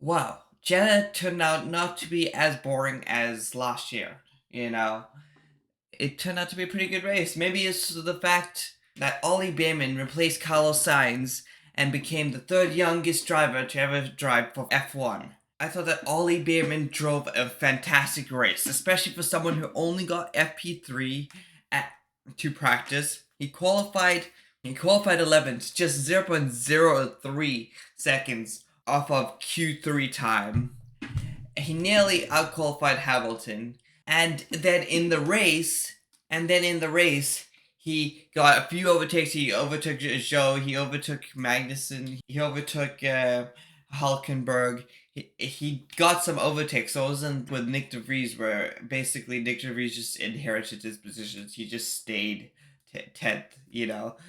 Wow, Jeddah turned out not to be as boring as last year. You know, it turned out to be a pretty good race. Maybe it's the fact that Ollie Behrman replaced Carlos Sainz and became the third youngest driver to ever drive for F1. I thought that Ollie Behrman drove a fantastic race, especially for someone who only got FP3 at, to practice. He qualified 11th, just 0.03 seconds off of Q3 time. He nearly outqualified Hamilton, and then in the race, he got a few overtakes. He overtook Joe. He overtook Magnussen. He overtook Hulkenberg. He got some overtakes. So it wasn't with Nick DeVries, where basically Nick DeVries just inherited his positions. He just stayed 10th,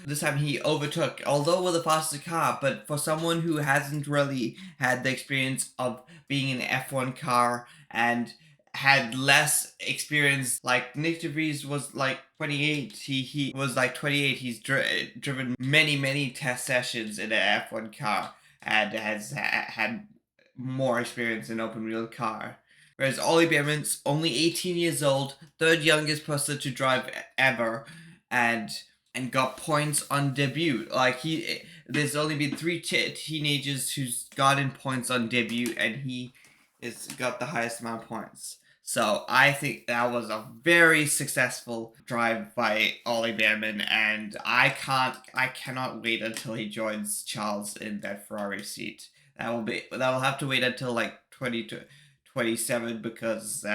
This time he overtook, although with a faster car, but for someone who hasn't really had the experience of being in an F1 car and had less experience, like Nick DeVries was like 28. He was like 28. He's driven many test sessions in an F1 car and has had more experience in open wheel car. Whereas Ollie Behrman's only 18 years old, third youngest person to drive ever, and got points on debut. There's only been three teenagers who's gotten points on debut, and he has got the highest amount of points. So I think that was a very successful drive by Ollie Behrman, and I cannot wait until he joins Charles in that Ferrari seat. That will have to wait until like 2027 because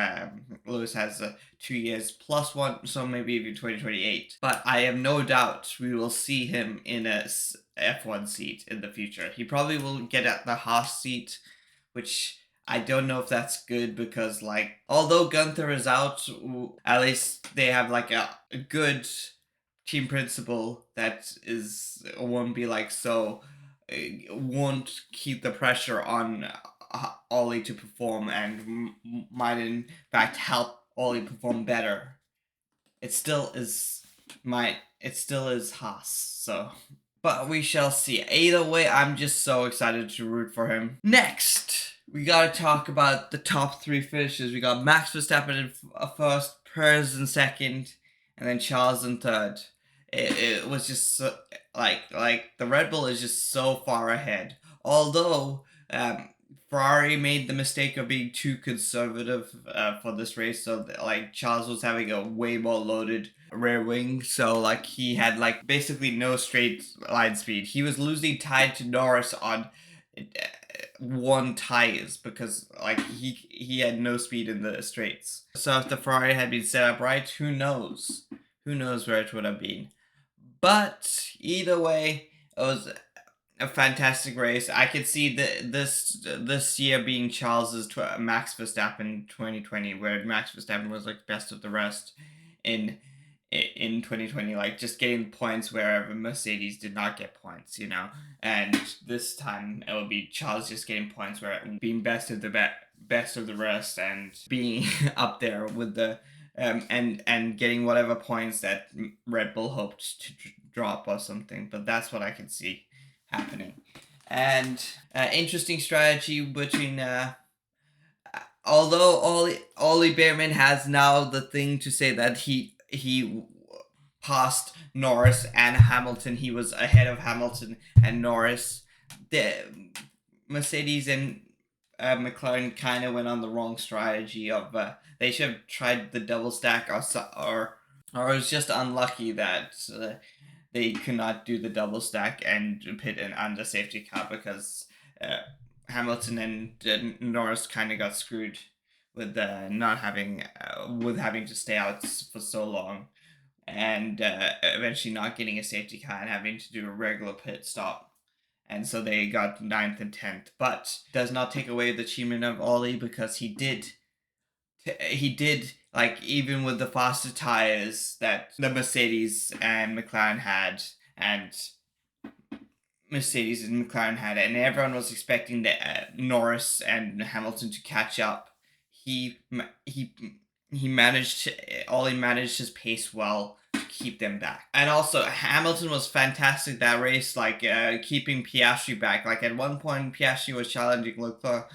Lewis has 2 years plus one, so maybe even 2028. But I have no doubt we will see him in a F1 seat in the future. He probably will get at the Haas seat, which I don't know if that's good because, like, although Gunther is out, at least they have like a good team principal that won't be like so, won't keep the pressure on Ollie to perform and might in fact help Ollie perform better. It still is Haas, so. But we shall see. Either way, I'm just so excited to root for him. Next, we gotta talk about the top three finishes. We got Max Verstappen in first, Perez in second, and then Charles in third. It was just so, like the Red Bull is just so far ahead. Although Ferrari made the mistake of being too conservative for this race, so like Charles was having a way more loaded rear wing, so like he had like basically no straight line speed. He was losing time to Norris on one tires because like he had no speed in the straights. So if the Ferrari had been set up right, who knows? Who knows where it would have been? But either way, it was a fantastic race. I could see this year being Charles's Max Verstappen 2020, where Max Verstappen was like best of the rest in 2020, like just getting points wherever Mercedes did not get points, And this time it will be Charles just getting points where being best of the rest and being up there with the and getting whatever points that Red Bull hoped to drop or something. But that's what I can see happening. And interesting strategy between although Ollie Behrman has now the thing to say that he passed Norris and Hamilton. He was ahead of Hamilton and Norris. The Mercedes and McLaren kind of went on the wrong strategy of they should have tried the double stack or it was just unlucky that they could not do the double stack and pit an under safety car because Hamilton and Norris kind of got screwed with not having with having to stay out for so long and eventually not getting a safety car and having to do a regular pit stop. And so they got 9th and 10th, but does not take away the achievement of Ollie because he did like even with the faster tires that the Mercedes and McLaren had, and everyone was expecting that Norris and Hamilton to catch up. Ollie managed his pace well to keep them back. And also Hamilton was fantastic that race, like keeping Piastri back. Like at one point Piastri was challenging Leclerc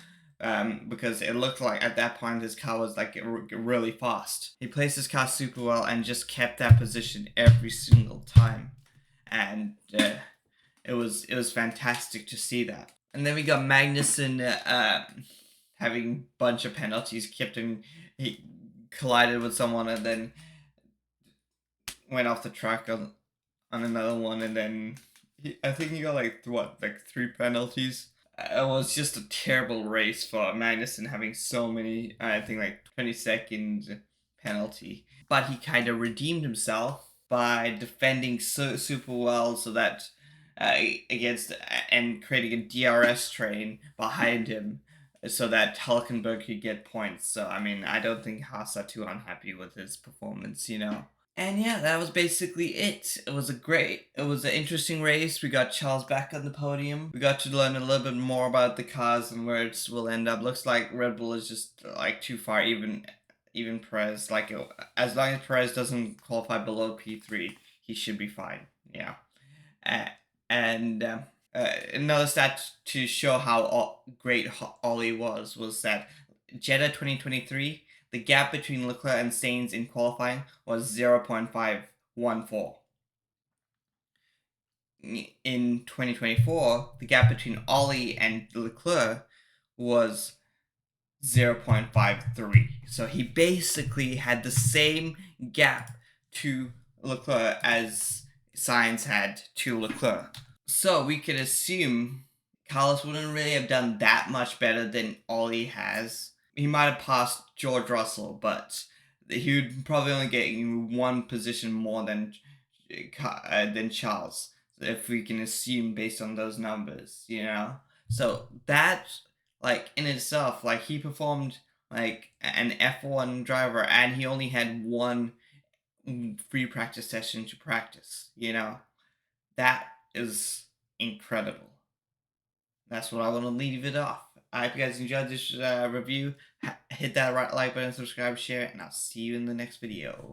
because it looked like at that point his car was like really fast. He placed his car super well and just kept that position every single time, and it was fantastic to see that. And then we got Magnussen having a bunch of penalties, he collided with someone and then went off the track on another one, and then I think he got like 3 penalties. It was just a terrible race for Magnussen, having so many, I think like 20-second penalty. But he kind of redeemed himself by defending super well, so that against and creating a DRS train behind him, so that Hulkenberg could get points. So I mean, I don't think Haas are too unhappy with his performance, you know. And yeah, that was basically it. It was an interesting race. We got Charles back on the podium. We got to learn a little bit more about the cars and where it will end up. Looks like Red Bull is just like too far. Even Perez, like as long as Perez doesn't qualify below P3, he should be fine. Yeah. And another stat to show how great Ollie was that Jeddah 2023, the gap between Leclerc and Sainz in qualifying was 0.514. In 2024, the gap between Ollie and Leclerc was 0.53. So he basically had the same gap to Leclerc as Sainz had to Leclerc. So we could assume Carlos wouldn't really have done that much better than Ollie has. He might have passed George Russell, but he would probably only get one position more than Charles, if we can assume based on those numbers, you know. So that, like, in itself, like, he performed like an F1 driver, and he only had one free practice session to practice, you know. That is incredible. That's what I want to leave it off. I hope you guys enjoyed this review. Hit that like button, subscribe, share, and I'll see you in the next video.